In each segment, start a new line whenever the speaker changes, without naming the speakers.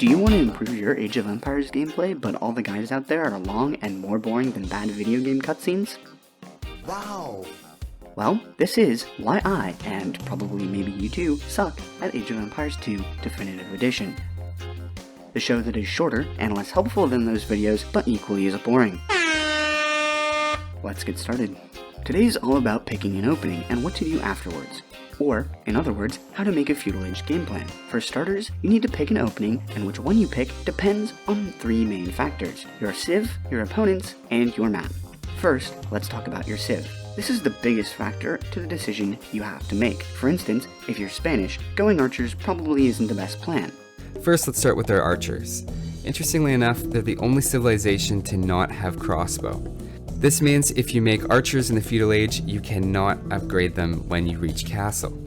Do you want to improve your Age of Empires gameplay, but all the guides out there are long and more boring than bad video game cutscenes?
Wow!
Well, this is why I, and probably maybe you too, suck at Age of Empires 2 Definitive Edition. The show that is shorter and less helpful than those videos, but equally as boring. Let's get started. Today's all about picking an opening and what to do afterwards. Or, in other words, how to make a Feudal Age game plan. For starters, you need to pick an opening, and which one you pick depends on three main factors: your civ, your opponents, and your map. First, let's talk about your civ. This is the biggest factor to the decision you have to make. For instance, if you're Spanish, going archers probably isn't the best plan.
First, let's start with our archers. Interestingly enough, they're the only civilization to not have crossbow. This means if you make archers in the Feudal Age, you cannot upgrade them when you reach castle.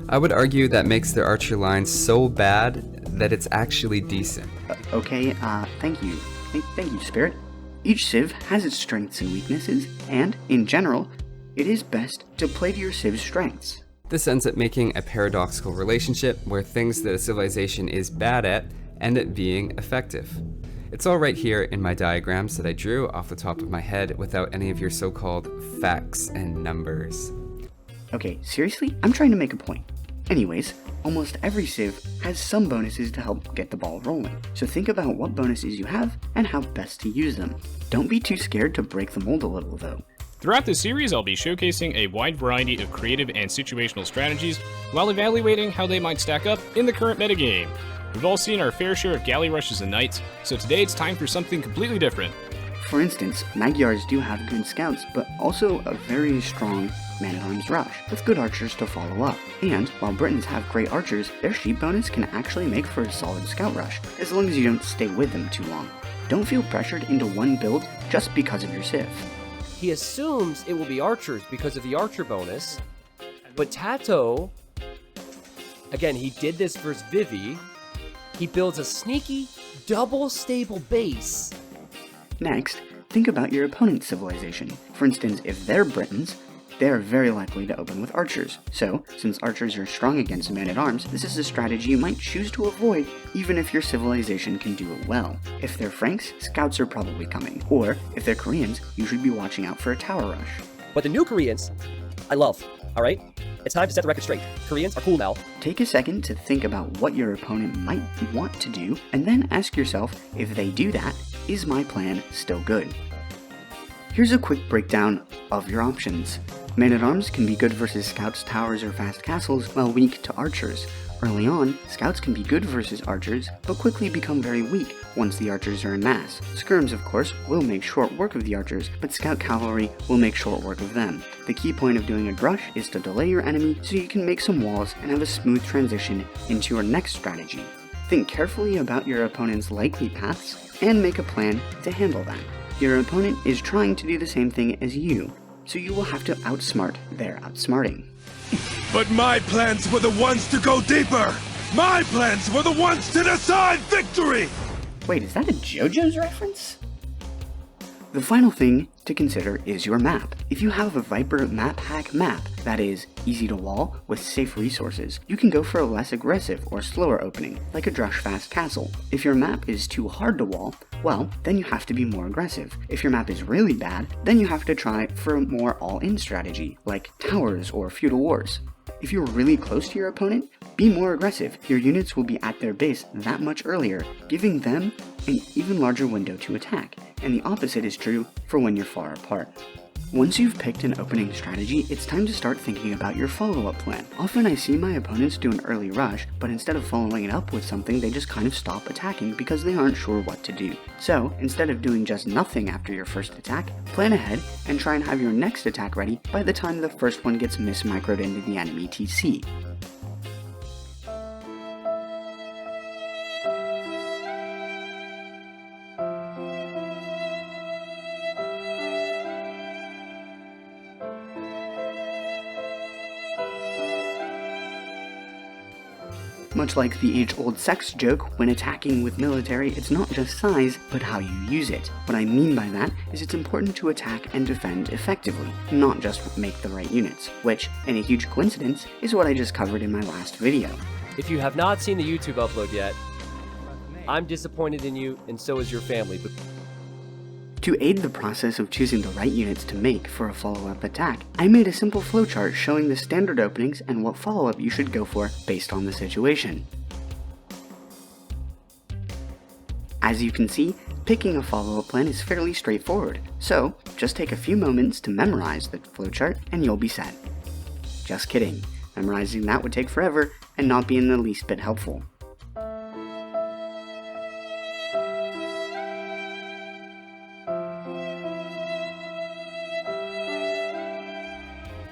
I would argue that makes their archer line so bad that it's actually decent.
Thank you. Thank you, Spirit. Each civ has its strengths and weaknesses, and, in general, it is best to play to your civ's strengths.
This ends up making a paradoxical relationship where things that a civilization is bad at end up being effective. It's all right here in my diagrams that I drew off the top of my head without any of your so-called facts and numbers.
Okay, seriously? I'm trying to make a point. Anyways, almost every civ has some bonuses to help get the ball rolling, so think about what bonuses you have and how best to use them. Don't be too scared to break the mold a little though.
Throughout this series, I'll be showcasing a wide variety of creative and situational strategies while evaluating how they might stack up in the current metagame. We've all seen our fair share of galley rushes and knights, so today it's time for something completely different.
For instance, Magyars do have good scouts, but also a very strong man-at-arms rush, with good archers to follow up. And, while Britons have great archers, their sheep bonus can actually make for a solid scout rush, as long as you don't stay with them too long. Don't feel pressured into one build just because of your civ.
He assumes it will be archers because of the archer bonus, but Tato, again, he did this versus Vivi. He builds a sneaky, double stable base.
Next, think about your opponent's civilization. For instance, if they're Britons, they are very likely to open with archers. So, since archers are strong against men-at-arms, this is a strategy you might choose to avoid even if your civilization can do it well. If they're Franks, scouts are probably coming. Or, if they're Koreans, you should be watching out for a tower rush.
But the new Koreans, I love, alright? It's time to set the record straight. Koreans are cool now.
Take a second to think about what your opponent might want to do, and then ask yourself, if they do that, is my plan still good? Here's a quick breakdown of your options. Men-at-arms can be good versus scouts, towers, or fast castles, while weak to archers. Early on, scouts can be good versus archers, but quickly become very weak once the archers are in mass. Skirms, of course, will make short work of the archers, but scout cavalry will make short work of them. The key point of doing a drush is to delay your enemy so you can make some walls and have a smooth transition into your next strategy. Think carefully about your opponent's likely paths and make a plan to handle them. Your opponent is trying to do the same thing as you, so you will have to outsmart their outsmarting.
But my plans were the ones to go deeper! My plans were the ones to decide victory!
Wait, is that a JoJo's reference? The final thing to consider is your map. If you have a Viper map hack map that is easy to wall with safe resources, you can go for a less aggressive or slower opening, like a drush fast castle. If your map is too hard to wall, well, then you have to be more aggressive. If your map is really bad, then you have to try for a more all-in strategy, like towers or feudal wars. If you're really close to your opponent, be more aggressive. Your units will be at their base that much earlier, giving them an even larger window to attack, and the opposite is true for when you're far apart. Once you've picked an opening strategy, it's time to start thinking about your follow-up plan. Often I see my opponents do an early rush, but instead of following it up with something, they just kind of stop attacking because they aren't sure what to do. So, instead of doing just nothing after your first attack, plan ahead and try and have your next attack ready by the time the first one gets mis-microed into the enemy TC. Much like the age-old sex joke, when attacking with military, it's not just size, but how you use it. What I mean by that is it's important to attack and defend effectively, not just make the right units, which, in a huge coincidence, is what I just covered in my last video.
If you have not seen the YouTube upload yet, I'm disappointed in you, and so is your family. But
to aid the process of choosing the right units to make for a follow-up attack, I made a simple flowchart showing the standard openings and what follow-up you should go for based on the situation. As you can see, picking a follow-up plan is fairly straightforward, so just take a few moments to memorize the flowchart and you'll be set. Just kidding, memorizing that would take forever and not be in the least bit helpful.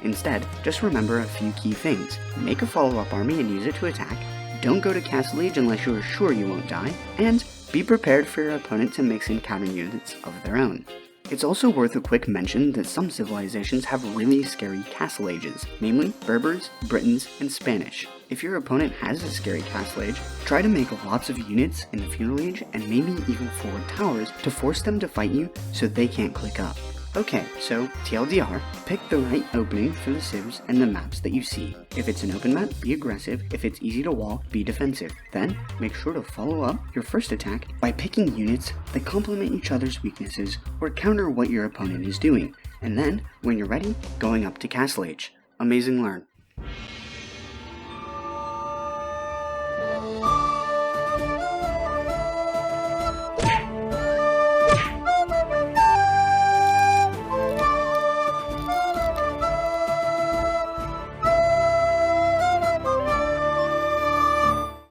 Instead, just remember a few key things. Make a follow-up army and use it to attack, don't go to Castle Age unless you are sure you won't die, and be prepared for your opponent to mix in counter units of their own. It's also worth a quick mention that some civilizations have really scary Castle Ages, namely Berbers, Britons, and Spanish. If your opponent has a scary Castle Age, try to make lots of units in the Feudal Age and maybe even forward towers to force them to fight you so they can't click up. Okay, so TLDR, pick the right opening for the civs and the maps that you see. If it's an open map, be aggressive. If it's easy to wall, be defensive. Then, make sure to follow up your first attack by picking units that complement each other's weaknesses or counter what your opponent is doing. And then, when you're ready, going up to Castle Age. Amazing Learn.